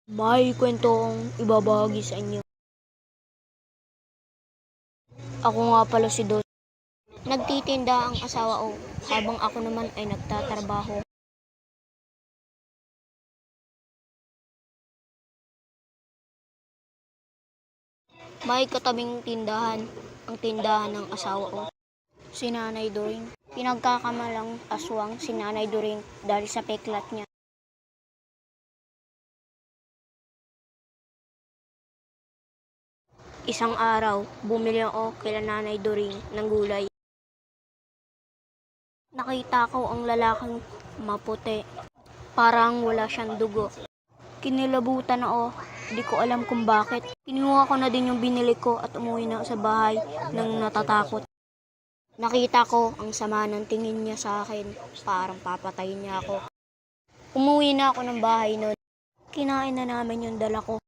May kwentong ibabahagi sa inyo. Ako nga pala si Dot. Nagtitinda ang asawa ko habang ako naman ay nagtatrabaho. May katabing tindahan ang tindahan ng asawa ko. Si Nanay Doring. Pinagkakamalang aswang si Nanay Doring dahil sa peklat niya. Isang araw, bumili ako kila Nanay Doring ng gulay. Nakita ko ang lalaking maputi. Parang wala siyang dugo. Kinilabutan ako, di ko alam kung bakit. Kinuha ko na din yung binili ko at umuwi na ako sa bahay nang natatakot. Nakita ko ang sama ng tingin niya sa akin, parang papatayin niya ako. Umuwi na ako ng bahay noon. Kinain na namin yung dala ko.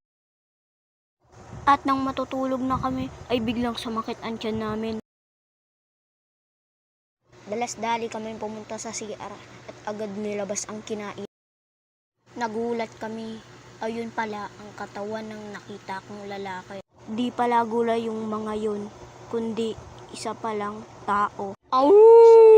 At nang matutulog na kami, ay biglang sumakit ang tiyan namin. Dalas-dali kami pumunta sa CR at agad nilabas ang kinain. Nagulat kami. Ayun pala ang katawan ng nakita kong lalaki. Di pala gulay yung mga yun, kundi isa palang tao. Aww!